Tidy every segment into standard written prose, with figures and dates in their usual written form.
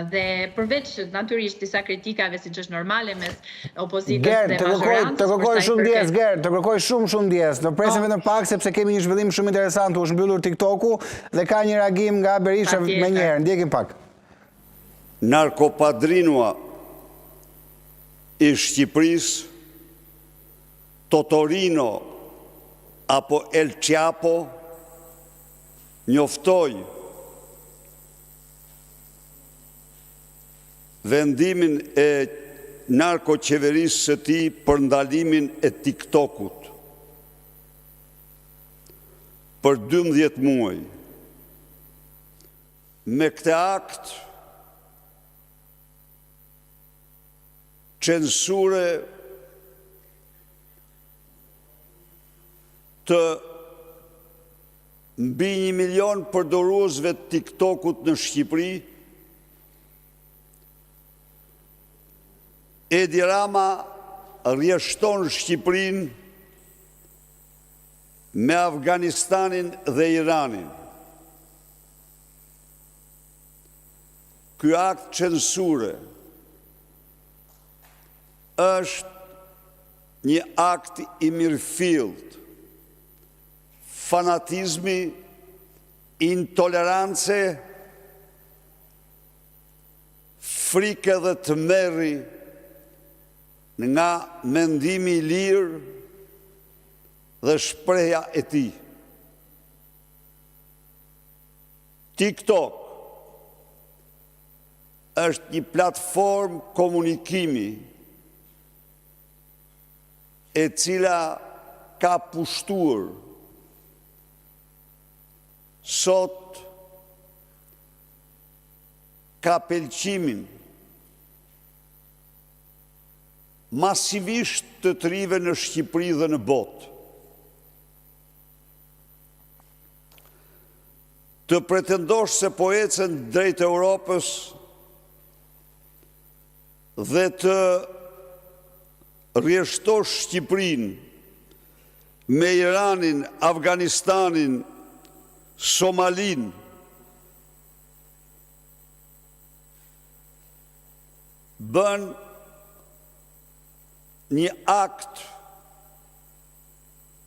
Dhe përveç natyrisht disa kritikave siç është normale mes opozitës dhe majorancës. Të kërkoj shumë ndjes, Gert, të kërkoj shumë ndjes. Do presim vetëm pak sepse kemi një zhvillim shumë interesant, u është mbyllur TikToku dhe ka një reagim nga Berisha menjëherë. Ndjekim pak. Narkopadrinua i Shqipërisë, Totorino apo El Chapo njoftoi vendimin e narkoqeverisë së tij për ndalimin e TikTokut për 12 muaj. Me këtë akt censure të mbi 1 milion përdoruesve të TikTokut në Shqipëri, Edi Rama rrjeshton Shqipërinë me Afganistanin dhe Iranin. Ky akt censure është një akt i mirëfillt, fanatizmi, intolerance, frikë dhe tmerri nga mendimi i lirë dhe shprehja e tij. TikTok është një platformë komunikimi e cila ka pushtuar sot ka pëlqimin masivisht të rive në Shqipëri dhe në botë. Të pretendosh se po ecën drejt Europës dhe të rrjeshtosh Shqipërinë me Iranin, Afganistanin, Somalinë, bën një akt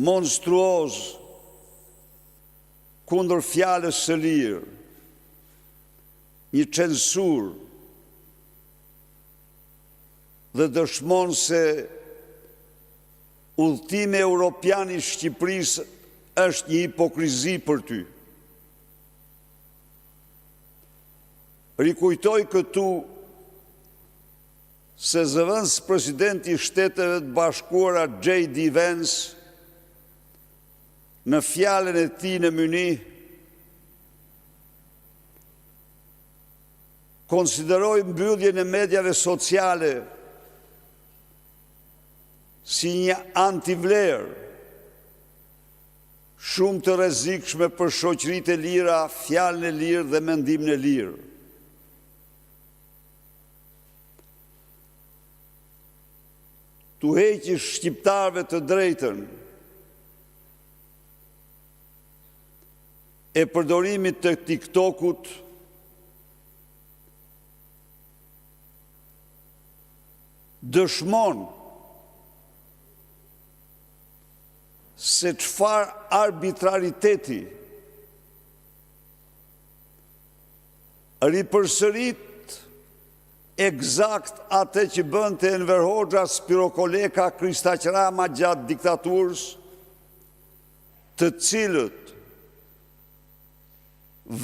monstruoz kundër fjalës së lirë, një censur dhe dëshmon se udhëtimi europian i Shqipërisë është një hipokrizi për ty. Rikujtoj këtu se zëvendës presidenti i Shteteve të Bashkuara J.D. Vance në fjalën e tij në Munich konsideroi mbylljen e mediave sociale si një antivlerë shumë të rrezikshme për shoqëritë e lira, fjalën e lirë dhe mendimin e lirë. Tu heqësh shqiptarëve të drejtën e përdorimit të TikTokut dëshmon se çfarë arbitrariteti ripërsërit eksakt atë që bënte Enver Hoxha, Spiro Koleka, Kristaq Rama gjatë diktaturës, të cilët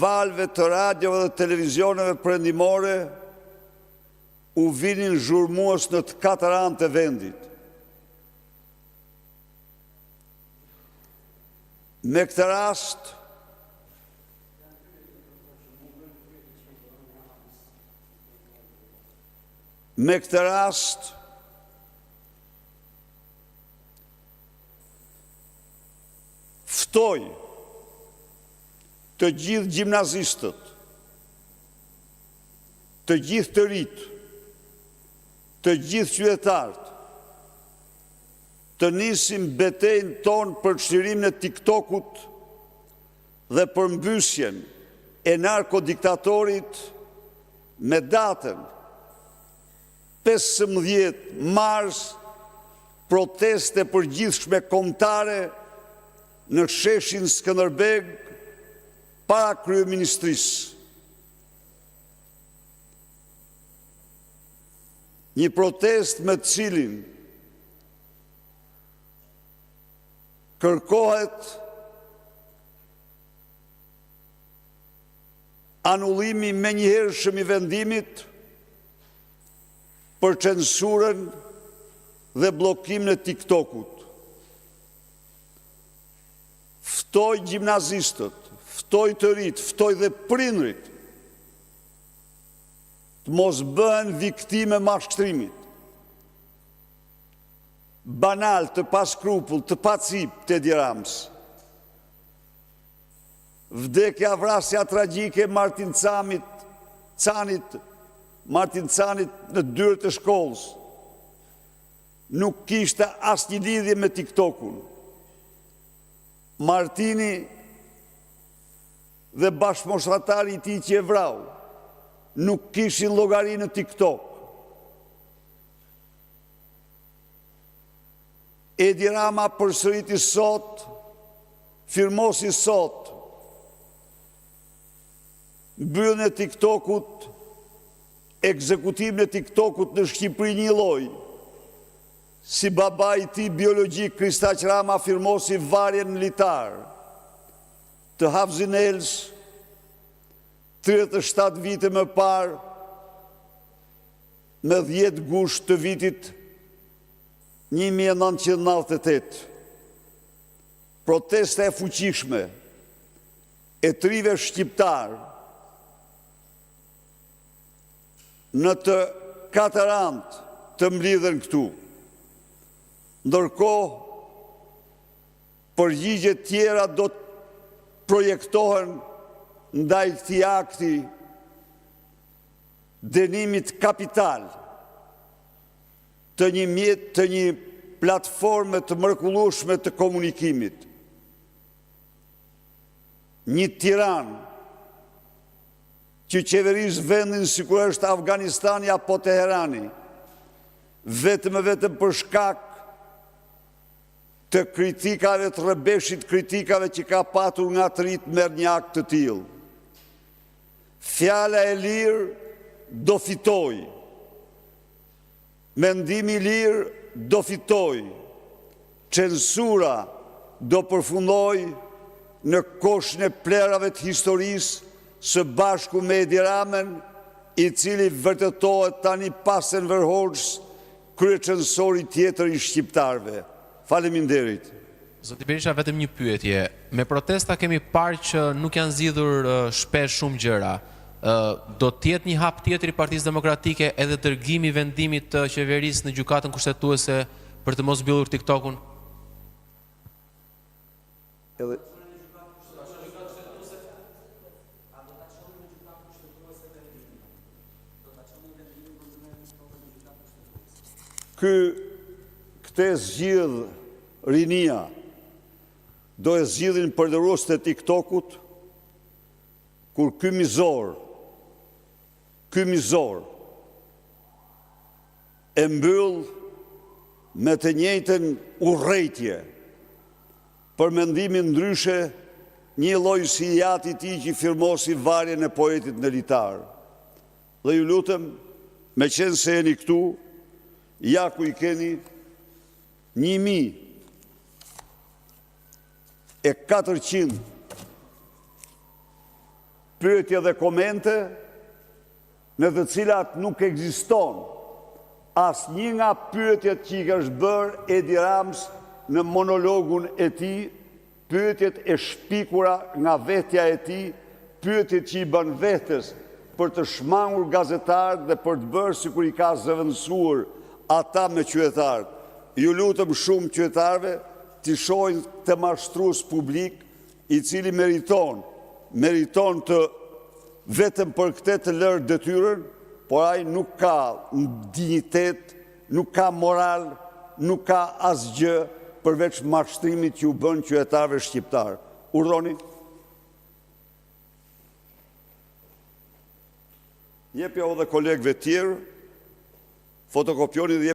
valve të radiove dhe televizioneve perëndimore u vinin zhurmues në të 4 anë të vendit. Me këtë rast, ftoj të gjithë gjimnazistët, të gjithë të rinjtë, të gjithë qytetarët, të nisim betejën tonë për çlirimin e TikTokut dhe për mbysjen e narkodiktatorit me datën 15 mars proteste përgjithshme kombëtare në sheshin Skënderbeg para kryeministrisë. Një protest me të cilin kërkohet anullimi menjëhershëm i vendimit për censurën dhe bllokimin e TikTokut. Ftoj gjimnazistët, ftoj të rit, ftoj dhe prindrit të mos bëhen viktime mashtrimit. Banal, të pa skrupull, të pa cip të Edi Rams. Vdekja, vrasja tragjike Martin Canit në dyert e shkollës nuk kishte asnjë lidhje me TikTokun. Martini dhe bashkëmoshatari i tij që e vrau nuk kishin llogari në TikTok. Edi Rama përsëriti sot, firmosi sot, mbylljen e TikTokut, ekzekutimin e TikTokut në Shqipëri një lloj. Si baba i tij biologjik Kristaq Rama firmosi varjen militar të Havzinels 37 vite më parë me 10 gusht të vitit 1998. Protesta e fuqishme e trive shqiptar në të 4 anë të mblidhen këtu. Ndërkohë, përgjigje tjera do të projektohen ndaj këtij akti dënimit kapital të një platforme të mrekullueshme të komunikimit. Një tiran që qeveris vendin sikur është Afganistani apo Teherani, vetëm për shkak të kritikave të rrëbeshit, kritikave që ka patur nga të rit merr një akt të tillë. Fjala e lirë do fitoj. Mendimi i lirë do fitoj. Censura do përfundoj në koshën e plerave të historisë së bashku me Edi Ramën, i cili vërtetohet tani pas Enver Hoxhës, kryecensori tjetër i shqiptarëve. Faleminderit. Zoti Berisha, vetëm një pyetje. Me protesta kemi parë që nuk janë zgjidhur shpesh shumë gjëra. Do të jetë një hap tjetër i Partisë Demokratike edhe dërgimi i vendimit të qeverisë në gjykatën kushtetuese për të mos mbyllur TikTokun? Këtë zgjidh rinia, do e zgjidhin përdorësit e TikTokut, kur ky mizor e mbyll me të njëjtën urrëtie për mendimin ndryshe një lloj si jati i tij që firmosi varjen e poetit ndelitar. Dhe ju lutem, me qenë se jeni këtu, ja ku i keni 1400 pyetje dhe komente në të cilat nuk ekziston asnjë nga pyetjet që i ka bërë Edi Rams në monologun e tij, pyetjet e shpikura nga vetja e tij, pyetjet që i bën vetes për të shmangur gazetarët dhe për të bërë sikur i ka zëvendësuar ata me qytetarët. Ju lutem shumë qytetarëve të shohin të mashtrues publik i cili meriton të vetëm për këtë të lërë detyrën, por ai nuk ka dinjitet, nuk ka moral, nuk ka asgjë përveç mashtrimit që u bën qytetarëve shqiptar. Urdhoni. Jepja o dhe kolegëve tjerë, fotokopjoni dhe